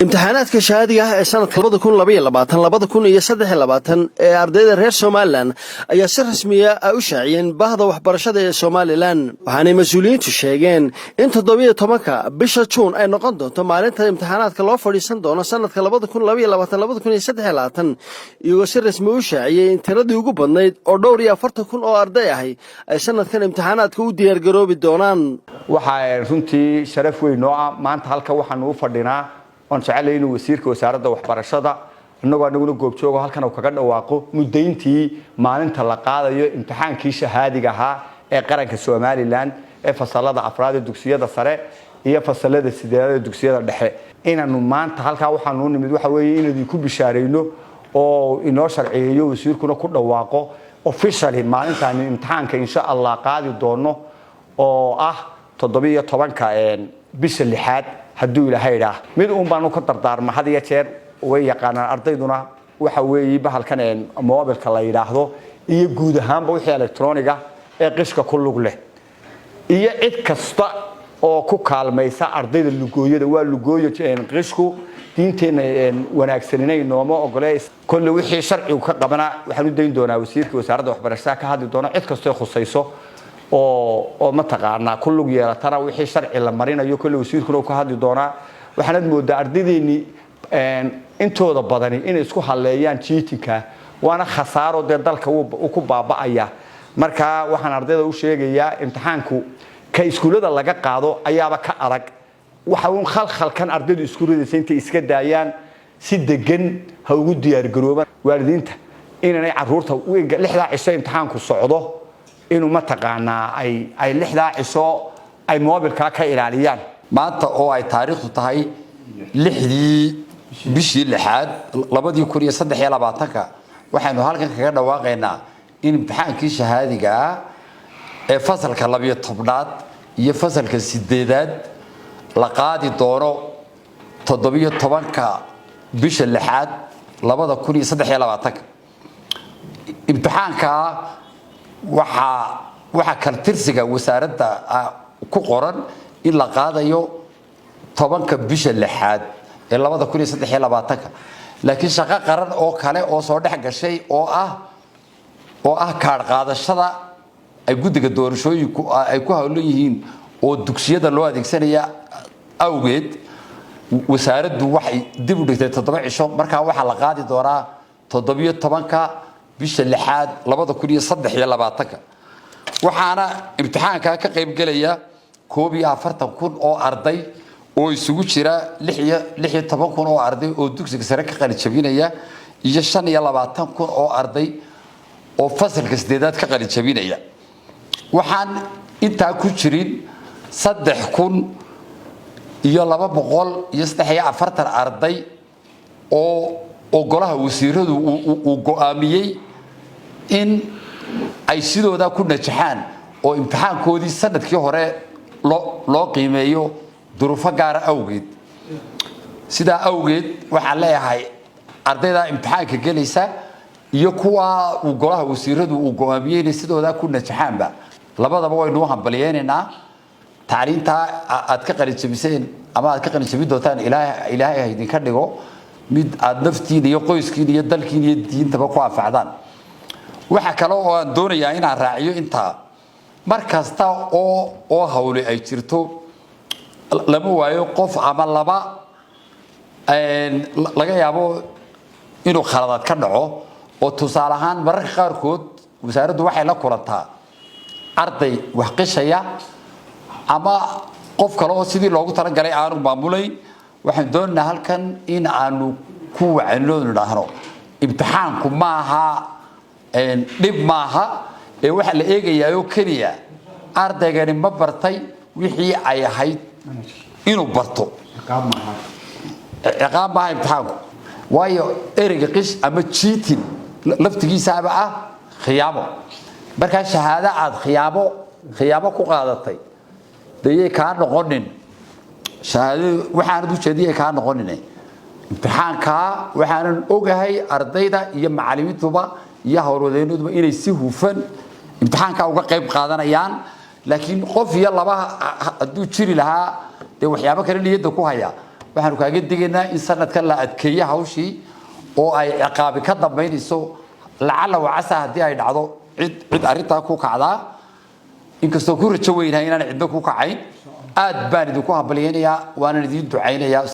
امتحانات كشهادية سنة 2022 ee ardayda reer Soomaaliland ayaa si rasmi ah u shaaciyeen bahda waxbarashada ee Soomaaliland waxaana mas'uuliyiintu sheegeen in 17ka bisha June ay noqon doonto maalinta imtixaanaadka loo fadhiisan doono sanadka 2022 iyagoo si rasmi u shaaciyay in tiradii ugu badnayd oo dhowr iyo 40,000 oo arday ah ay sanadkan imtixaanaadka u diyaar garoobi doonaan waxa runtii sharaf weyn oo ah maanta halka waxaan u fadhinaa on jecelahay inuu wasiirka wasaaradda waxbarashada anaguna goobjoogo halkan uu kaga dhawaaqo mudayntii maalinta la qaadayo imtixaankii shahaadiga ahaa ee qaranka Soomaaliland ee fasalada afraad ee dugsiyada sare iyo fasalada sideedada dugsiyada dhexe inaanu maanta halka waxaan u nimid waxa weeye inuu ku bishaareyno oo inoo sharciyeeyo wasiirkuna ku dhawaaqo officially maalintan imtixaanka insha Allah qaadi doono oo ah 17ka bisha lixaad hadduu ilaahay idhaa mid baan ka dardaarma had iyo jeer way yaqaanaan ardayduna waxa weeye bahalkan mobilka la yiraahdo iyo guud ahaanba wixii elektrooniga ee qishka ku lug leh iyo cid kasta oo ku kaalmaysa ardayda lugooyada waa lugooyo qishku diinteena wanaagsanina nooma ogoleys kulli wixii sharci ka qabana waxaan u deyn doonaa wasiirka wasaaradda waxbarashada ka hadli doona cid kasta oo khusayso oo ma taqaana ku lug yeelatana wixii sharci la marinayo kulli wasiirkuna ka hadli doona waxaanad moodaa ardaydeeni intooda badani inay isku haleeyaan cheatingka waana khasaaro dalka uu ku baaba'aya marka waxaan ardayda u sheegayaa imtixaanku ka iskuulada laga qaado ayaaba ka adag waxa uu khalkhalkan ardaydu iskuulada inta iska daayaan si degan ha ugu diyaar garoobaan waalidiinta inay caruurta lixda cisho imtixaanku socdo inuu ma taqaana ay lixda cisho ay mobilka ka ilaaliyaan maanta oo ay taariikhdu tahay lixdii bishii lixaad 2023 waxaanu halkan kaga dhawaaqaynaa in imtixaankii shahaadiga ee fasalka 12aad iyo fasalka 8aad la qaadi doono 17ka bisha lixaad 2023 imtixaanka waxa kartirsiga wasaaradda ku qoran in la qaadayo 10ka bisha lixaad ee 2023 laakiin shaqo qaran oo kale oo soo dhex gashay oo ah kaar qaadashada ay guddiga doorashooyinku ay ku hawlan yihiin oo dugsiyada loo adeegsanaya awgeed wasaaraddu waxay dib u dhigtay 7 cisho marka waxa la qaadi doonaa 17ka bisha lixaad 2023 waxaana imtixaanka ka qayb galaya 41,000 oo arday oo isugu jira 16,000 oo arday oo dugsiga sare ka qalin jabinaya iyo 25,000 oo arday oo fasalka 8aad ka qalin jabinaya waxaan inta ku jirin 3,240 arday oo golaha wasiiradu uu go'aamiyay in ay sidooda ku najaxaan oo imtixaankoodii sanadkii hore loo qiimeeyo duruufo gaar ah awgeed sida awgeed waxa leeyahay ardayda imtixaanka galaysa iyo kuwa uu golaha wasiiradu uu go'aamiyay sidooda ku najaxaanba labadaba way noo hambaliyeenaa taariinta aad ka qalin jabiseen ama aad ka qalin jabi doontaan ilaahay idin ka dhigo mid aad naftiin iyo qoyskiin iyo dalkiin iyo diintaba ku anfacdaan waxa kale oo aan doonayaa inaan raaciyo inta markasta oo hawle ay jirto lama waayo qof ama laba laga yaabo inuu khaladaad ka dhaco oo tusaale ahaan mararka qaarkood wasaaraddu waxay la kulantaa arday wax qishaya ama qof kale oo sidii loogu talagalay aanu maamulayn waxaan doonaynaa halkan in aanu ku wacno dhahno imtixaanku maaha dib maaha ee waxa la eegayaa oo kaliya ardaygani ma bartay wixii ay ahayd inuu barto ciqaab maaha imtixaanku waayo ereyga qish ama cheating laftigiisaaba ah khiyaamo marka shahaado aad khiyaamo ku qaadatay deeyay ka noqonin shahaado waxaan u jeediyay ka noqonin imtixaanka waxaan ogahay ardayda iyo macallimiintuba iyo hawlwadeenuduba inay si hufan imtixaanka uga qayb qaadanayaan laakiin qof iyo laba haduu jiri lahaa de waxyaabo kale niyada ku haya waxaanu kaaga digaynaa in sanadkan la adkeeyo hawshii oo ay ciqaabi ka dambaynayso lacala wacasa haddii ay dhacdo cid arrintaa ku kacdaa inkastoo ku rajo weynahay inaan cidna ku kacayn aad baan idinku hambaliyaynayaa waanan idin ducaynayaa